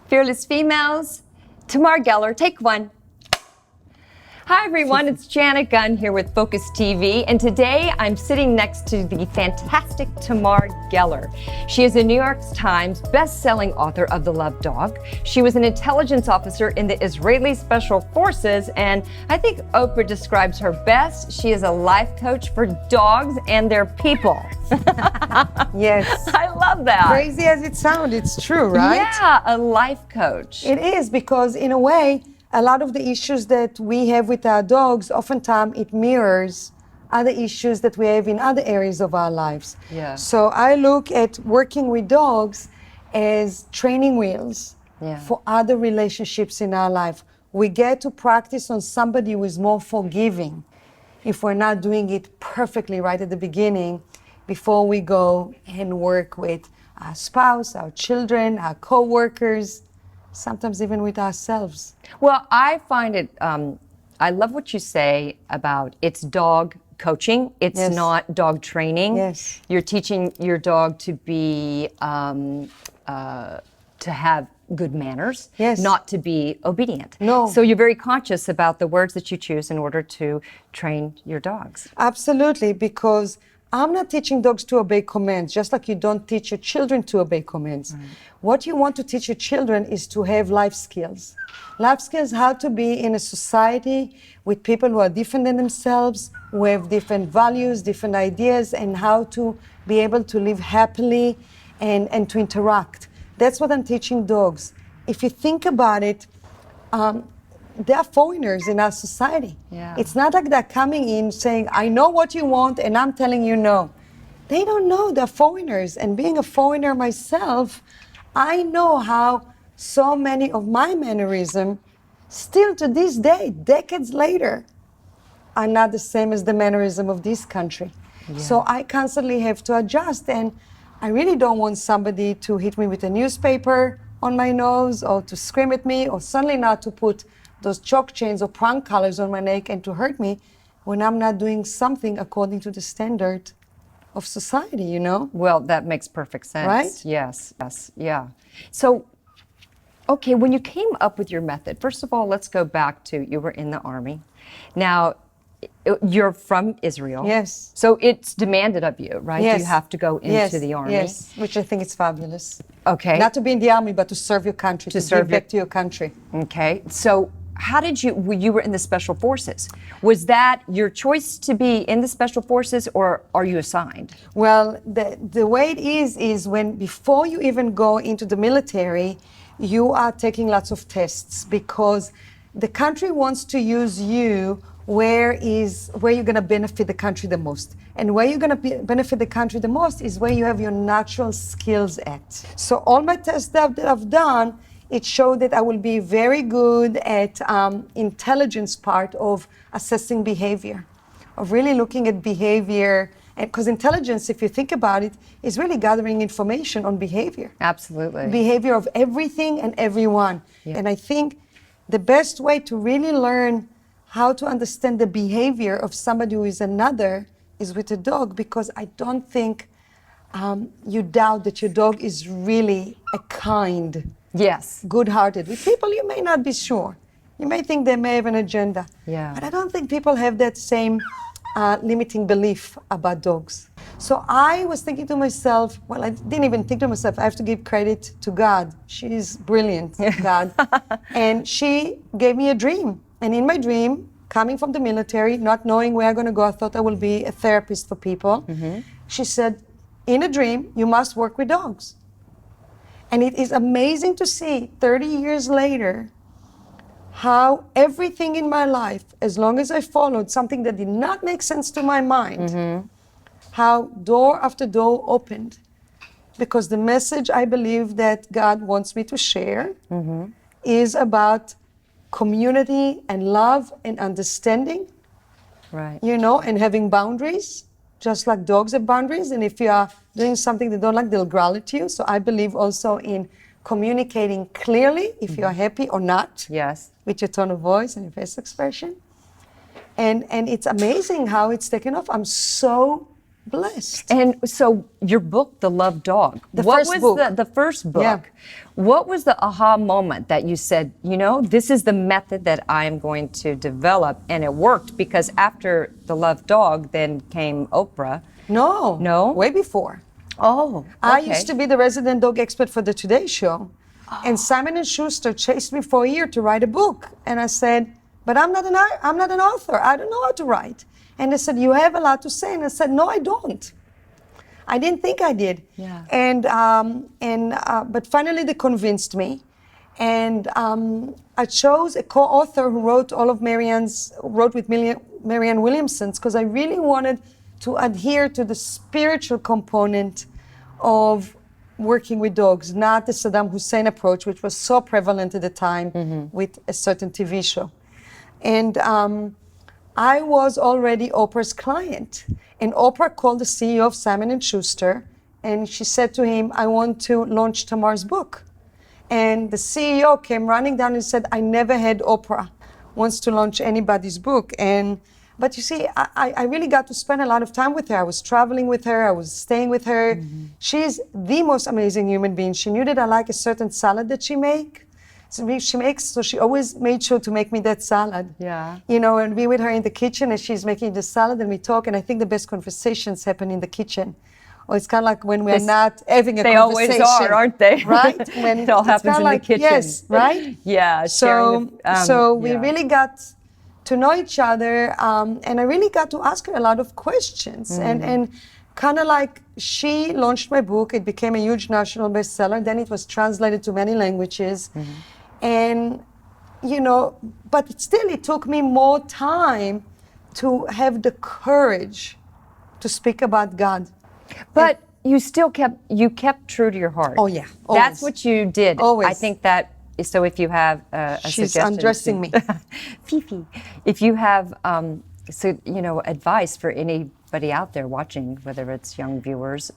Fearless Females, Tamar Geller, take one. Hi everyone, it's Janet Gunn here with Focus TV, and today I'm sitting next to the fantastic Tamar Geller. She is a New York Times best-selling author of The Love Dog. She was an intelligence officer in the Israeli Special Forces, and I think Oprah describes her best. She is a life coach for dogs and their people. Yes. I love that. Crazy as it sounds, it's true, right? Yeah, a life coach. It is, because in a way, a lot of the issues that we have with our dogs, oftentimes it mirrors other issues that we have in other areas of our lives. Yeah. So I look at working with dogs as training wheels for other relationships in our life. We get to practice on somebody who is more forgiving if we're not doing it perfectly right at the beginning before we go and work with our spouse, our children, our co-workers, sometimes even with ourselves. Well, I find it, I love what you say about it's dog coaching. It's not dog training. Yes. You're teaching your dog to be, to have good manners, not to be obedient. No. So you're very conscious about the words that you choose in order to train your dogs. Absolutely, because I'm not teaching dogs to obey commands, just like you don't teach your children to obey commands. Right. What you want to teach your children is to have life skills. Life skills, how to be in a society with people who are different than themselves, who have different values, different ideas, and how to be able to live happily and to interact. That's what I'm teaching dogs. If you think about it, they are foreigners in our society. Yeah. It's not like they're coming in saying, I know what you want and I'm telling you no. They don't know, they're foreigners. And being a foreigner myself, I know how so many of my mannerisms, still to this day, decades later, are not the same as the mannerism of this country. Yeah. So I constantly have to adjust, and I really don't want somebody to hit me with a newspaper on my nose or to scream at me or suddenly not to put those chalk chains or prong collars on my neck and to hurt me when I'm not doing something according to the standard of society, you know? Well, that makes perfect sense. Right? Yes, yes, yeah. So, okay, when you came up with your method, first of all, let's go back to you were in the Army. Now, you're from Israel. Yes. So it's demanded of you, right? Yes. You have to go into the Army. Yes, which I think is fabulous. Okay. Not to be in the Army, but to serve your country, to serve give back to your country. Okay. So how did you were in the Special Forces. Was that your choice to be in the Special Forces, or are you assigned? Well, the way it is when before you even go into the military, you are taking lots of tests, because the country wants to use you where you're going to benefit the country the most. And where you're going to benefit the country the most is where you have your natural skills at. So all my tests that I've done, it showed that I will be very good at intelligence part of assessing behavior, of really looking at behavior. Because intelligence, if you think about it, is really gathering information on behavior. Absolutely. Behavior of everything and everyone. Yeah. And I think the best way to really learn how to understand the behavior of somebody who is another is with a dog, because I don't think you doubt that your dog is really a kind, good-hearted. With people, you may not be sure. You may think they may have an agenda. Yeah. But I don't think people have that same limiting belief about dogs. So I was thinking to myself, well, I didn't even think to myself, I have to give credit to God. She's brilliant, God. And she gave me a dream. And in my dream, coming from the military, not knowing where I'm going to go, I thought I will be a therapist for people. Mm-hmm. She said, in a dream, you must work with dogs. And it is amazing to see 30 years later how everything in my life, as long as I followed something that did not make sense to my mind, how door after door opened. Because the message I believe that God wants me to share is about community and love and understanding, right? You know, and having boundaries, just like dogs have boundaries. And if you are doing something they don't like, they'll growl at you. So I believe also in communicating clearly if you are happy or not. Yes. With your tone of voice and your face expression. And it's amazing how it's taken off. I'm so blessed. And so your book, The Love Dog. The what first was book. the first book? Yeah. What was the aha moment that you said, you know, this is the method that I'm going to develop, and it worked? Because after The Love Dog, then came Oprah. No. No? Way before. Oh, okay. I used to be the resident dog expert for the Today Show. And Simon & Schuster chased me for a year to write a book. And I said, but I'm not an author. I don't know how to write. And they said, you have a lot to say. And I said, no, I don't. I didn't think I did. Yeah. But finally they convinced me. And I chose a co-author who wrote with Marianne Williamson, because I really wanted to adhere to the spiritual component of working with dogs, not the Saddam Hussein approach, which was so prevalent at the time with a certain TV show. And I was already Oprah's client. And Oprah called the CEO of Simon & Schuster, and she said to him, I want to launch Tamar's book. And the CEO came running down and said, I never had Oprah wants to launch anybody's book. But you see, I really got to spend a lot of time with her. I was traveling with her. I was staying with her. She's the most amazing human being. She knew that I like a certain salad that she makes. So she always made sure to make me that salad. Yeah. You know, and be with her in the kitchen and she's making the salad and we talk. And I think the best conversations happen in the kitchen. Or it's kind of like when we're not having a They conversation. always are, aren't they? Right? When it all happens in the kitchen. Yes, right? Yeah. So we really got to know each other, and I really got to ask her a lot of questions. And kind of like she launched my book, it became a huge national bestseller. Then it was translated to many languages. And, you know, but it took me more time to have the courage to speak about God. But you still kept true to your heart. Oh, yeah. That's what you did. Always. I think that, so if you have a She's suggestion. undressing me. Fifi. If you have, advice for anybody out there watching, whether it's young viewers,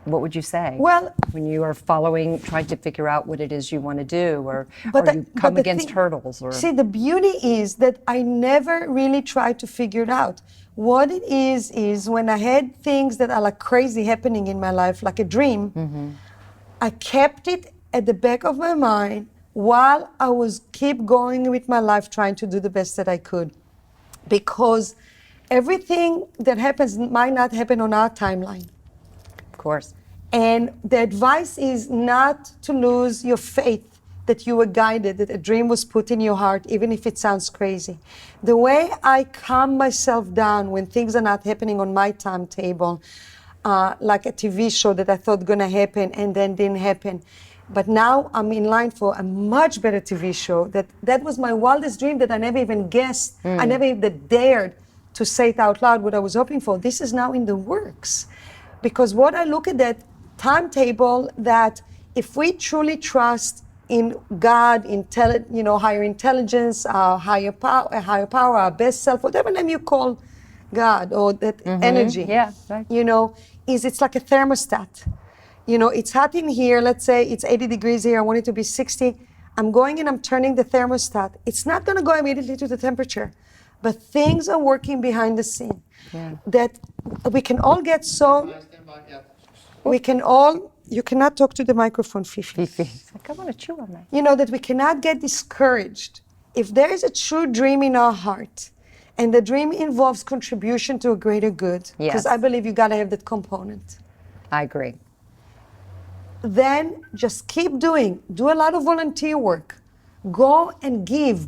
what would you say? Well, when you are trying to figure out what it is you want to do, or you but come the against hurdles, or see, the beauty is that I never really tried to figure it out. What it is when I had things that are like crazy happening in my life, like a dream, I kept it at the back of my mind while I was keep going with my life, trying to do the best that I could. Because everything that happens might not happen on our timeline. of course. And the advice is not to lose your faith that you were guided, that a dream was put in your heart, even if it sounds crazy. The way I calm myself down when things are not happening on my timetable, like a TV show that I thought gonna happen and then didn't happen. But now I'm in line for a much better TV show. That was my wildest dream that I never even guessed. I never even dared to say it out loud what I was hoping for. This is now in the works. Because what I look at that timetable, that if we truly trust in God, higher intelligence, higher power, our best self, whatever name you call God or that energy, Yeah, right. It's like a thermostat. It's hot in here. Let's say it's 80 degrees here. I want it to be 60. I'm going and I'm turning the thermostat. It's not going to go immediately to the temperature, but things are working behind the scene. Yeah. That we can all get so. You cannot talk to the microphone, Fifi. It's like, I want to chew on that. That we cannot get discouraged. If there is a true dream in our heart, and the dream involves contribution to a greater good, because Yes. I believe you got to have that component, I agree. then just keep doing. Do a lot of volunteer work. Go and give.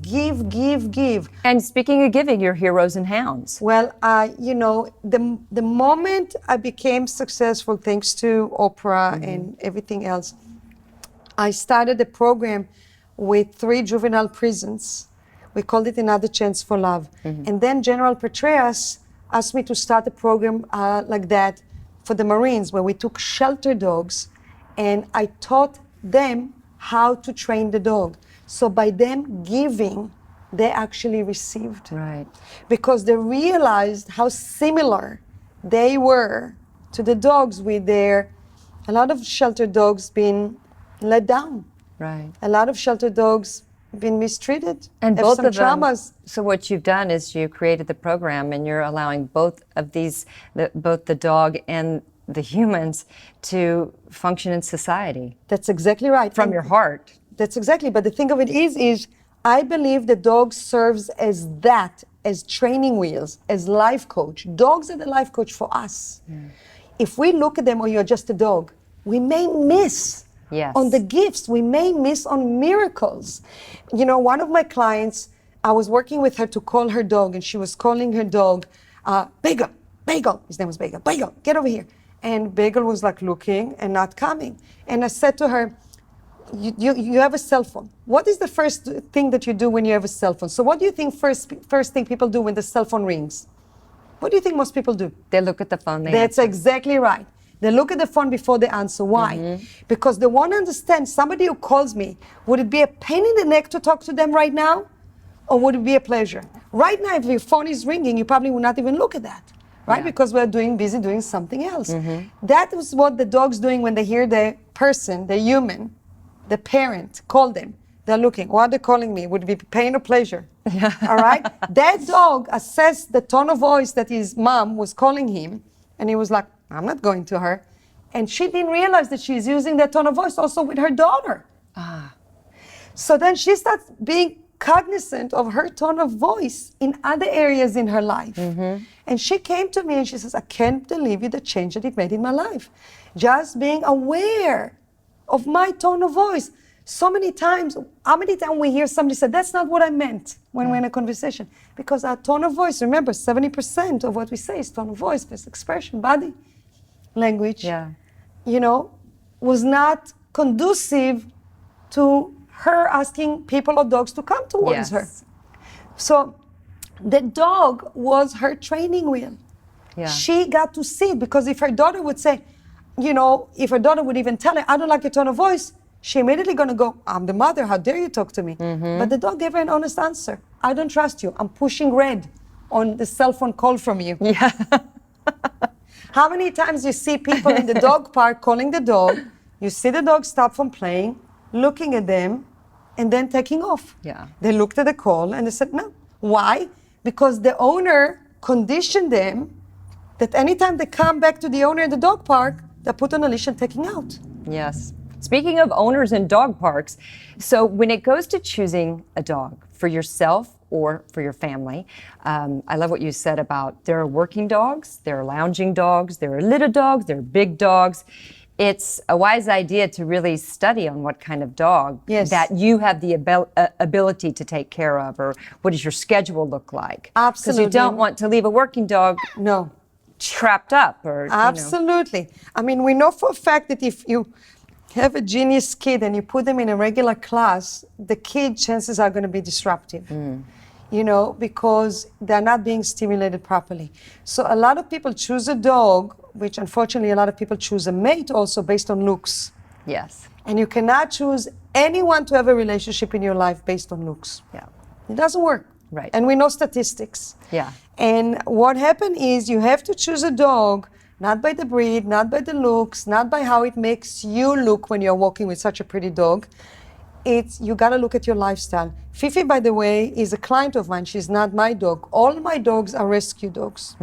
And speaking of giving, you're Heroes and Hounds. Well, the moment I became successful, thanks to Oprah and everything else, I started a program with 3 juvenile prisons. We called it Another Chance for Love. And then General Petraeus asked me to start a program like that for the Marines, where we took shelter dogs and I taught them how to train the dog. So by them giving, they actually received. Right. Because they realized how similar they were to the dogs a lot of shelter dogs being let down. Right. A lot of shelter dogs been mistreated, And have both some of them. traumas. So what you've done is you created the program, and you're allowing both of these, both the dog and the humans, to function in society That's exactly right. from And your heart. That's exactly. But the thing of it is I believe the dog serves as that, as training wheels, as life coach. Dogs are the life coach for us. If we look at them, or you're just a dog, we may miss Yes. on the gifts. We may miss on miracles. You know, one of my clients, I was working with her to call her dog, and she was calling her dog, Bagel, Bagel. His name was Bagel. Bagel, get over here. And Bagel was like looking and not coming. And I said to her, you have a cell phone. What is the first thing that you do when you have a cell phone? So what do you think first thing people do when the cell phone rings? What do you think most people do? They look at the phone. That's exactly right. They look at the phone before they answer. Why? Because they want to understand, somebody who calls me, would it be a pain in the neck to talk to them right now? Or would it be a pleasure? Right now, if your phone is ringing, you probably will not even look at that, right? Yeah. Because we're busy doing something else. That is what the dog's doing when they hear the person, the human, the parent, call them. They're looking. What are they calling me? Would it be pain or pleasure? Yeah. All right? That dog assessed the tone of voice that his mom was calling him, and he was like, I'm not going to her. And she didn't realize that she's using that tone of voice also with her daughter. So then she starts being cognizant of her tone of voice in other areas in her life. And she came to me and she says, I can't believe you, the change that it made in my life. Just being aware of my tone of voice. So many times, how many times we hear somebody say, that's not what I meant when we're in a conversation? Because our tone of voice, remember, 70% of what we say is tone of voice, face expression, body language, you know, was not conducive to her asking people or dogs to come towards her. So the dog was her training wheel. She got to see it, because if her daughter would say, you know, if her daughter would even tell her, I don't like your tone of voice, she immediately going to go, I'm the mother, how dare you talk to me? But the dog gave her an honest answer. I don't trust you. I'm pushing red on the cell phone call from you. How many times you see people in the dog park calling the dog, you see the dog stop from playing, looking at them, and then taking off. They looked at the call and they said no. Why? Because the owner conditioned them that anytime they come back to the owner in the dog park, they're put on a leash and taken out. Yes. Speaking of owners in dog parks, so when it goes to choosing a dog for yourself or for your family, I love what you said about there are working dogs, there are lounging dogs, there are little dogs, there are big dogs. It's a wise idea to really study on what kind of dog that you have the ability to take care of, or what does your schedule look like? Absolutely. Because you don't want to leave a working dog trapped up. Or absolutely. You know. I mean, we know for a fact that if you have a genius kid and you put them in a regular class, the kid chances are going to be disruptive. You know, because they're not being stimulated properly. So a lot of people choose a dog, which unfortunately a lot of people choose a mate also based on looks. Yes. And you cannot choose anyone to have a relationship in your life based on looks. It doesn't work. Right. And we know statistics. And what happened is you have to choose a dog not by the breed, not by the looks, not by how it makes you look when you're walking with such a pretty dog. You got to look at your lifestyle. Fifi, by the way, is a client of mine. She's not my dog. All my dogs are rescue dogs.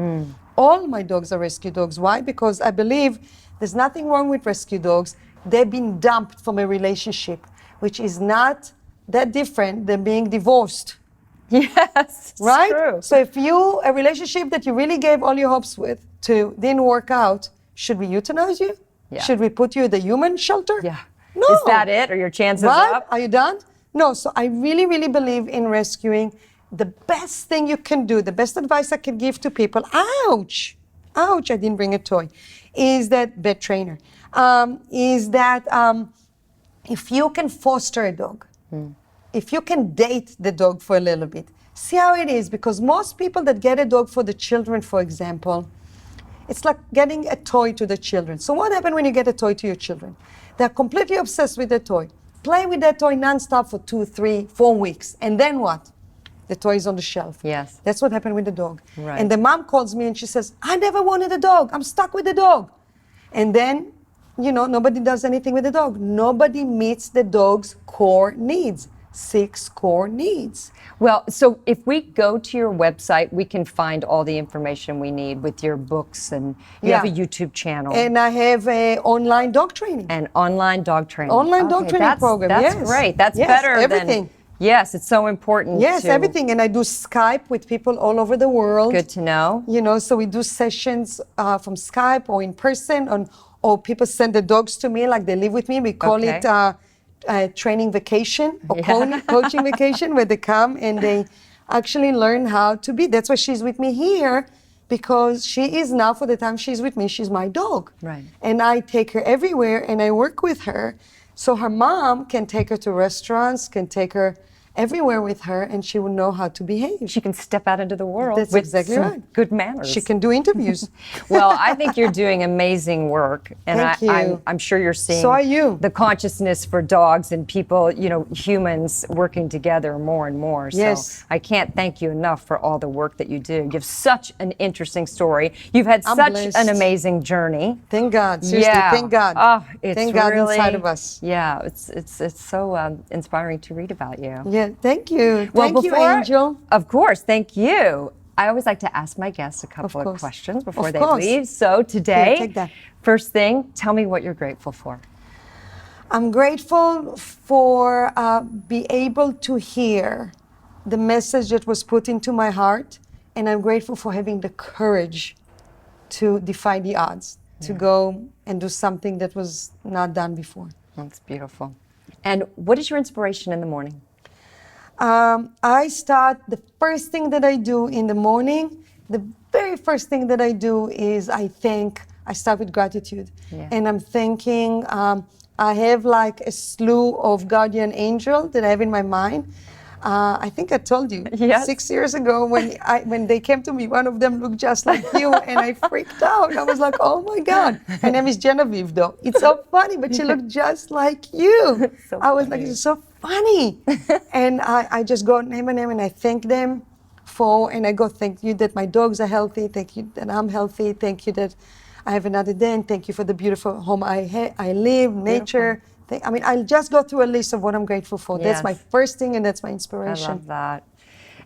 All my dogs are rescue dogs. Why? Because I believe there's nothing wrong with rescue dogs. They've been dumped from a relationship, which is not that different than being divorced. Yes, right? True. So if a relationship that you really gave all your hopes with didn't work out, should we euthanize you? Should we put you in the human shelter? No. Is that it? Are your chances up? Are you done? No. So I really, really believe in rescuing. The best thing you can do, the best advice I can give to people, ouch, I didn't bring a toy, is that, bad trainer, is that if you can foster a dog, if you can date the dog for a little bit, see how it is, because most people that get a dog for the children, for example, it's like getting a toy to the children. So what happens when you get a toy to your children? They're completely obsessed with the toy. Play with that toy nonstop for 2, 3, 4 weeks. And then what? The toy is on the shelf. Yes. That's what happened with the dog. Right. And the mom calls me and she says, I never wanted a dog. I'm stuck with the dog. And then, you know, nobody does anything with the dog. Nobody meets the dog's core needs. 6 core needs. Well, so if we go to your website, we can find all the information we need with your books, and you have a YouTube channel. And I have an online dog training. And online dog training. Online dog training program, That's yes. great. That's Yes, better everything. than... Yes, it's so important. Yes, everything. And I do Skype with people all over the world. Good to know. You know, so we do sessions from Skype or in person, or people send the dogs to me, like they live with me. We call it training vacation or coaching vacation, where they come and they actually learn how to be. That's why she's with me here, because she is now, for the time she's with me, she's my dog. Right. And I take her everywhere and I work with her. So her mom can take her to restaurants, can take her everywhere with her, and she will know how to behave. She can step out into the world That's with exactly some right. good manners. She can do interviews. Well, I think you're doing amazing work, and Thank you. I'm sure you're seeing So are you. the consciousness for dogs and people, you know, humans working together more and more. Yes. So I can't thank you enough for all the work that you do. You have such an interesting story. You've had I'm such blessed. an amazing journey. Thank God. Seriously, thank God. Oh, it's thank God really, inside of us. Yeah, it's so inspiring to read about you. Yeah, thank you. Well, Thank you, before- Angel. Of course, thank you. I always like to ask my guests a couple of course. questions before Of they course. leave. So today, Here, take that. first thing, tell me what you're grateful for. I'm grateful for be able to hear the message that was put into my heart, and I'm grateful for having the courage to defy the odds, to go and do something that was not done before. That's beautiful. And what is your inspiration in the morning? I start, the first thing that I do in the morning, the very first thing that I do is I start with gratitude. Yeah. And I'm thinking, I have like a slew of guardian angel that I have in my mind. I think I told you, Yes. 6 years ago when they came to me, one of them looked just like you, and I freaked out. I was like, oh my God. Her name is Genevieve, though. It's so funny, but she looked just like you. So I was like, funny. it's so funny. And I just go name and I thank them and I go, thank you that my dogs are healthy, thank you that I'm healthy, thank you that I have another day, and thank you for the beautiful home I live, nature. I'll just go through a list of what I'm grateful for. That's my Yes. first thing, and that's my I inspiration. love that.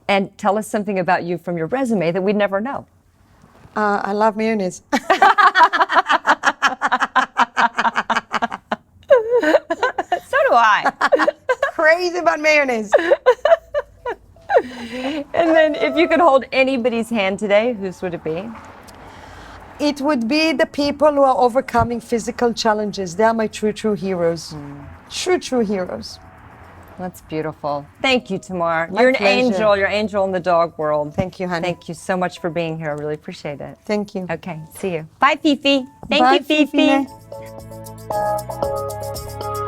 And tell us something about you from your resume that we'd never know. I love mayonnaise. So do I. Crazy about mayonnaise. And then if you could hold anybody's hand today, whose would it be? It would be the people who are overcoming physical challenges. They are my true heroes. True heroes. That's beautiful. Thank you, Tamar. My You're an pleasure. angel. You're an angel in the dog world. Thank you, honey. Thank you so much for being here. I really appreciate it. Thank you. Okay, see you. Bye, Fifi. Thank Bye, you, Fifi. Fifi.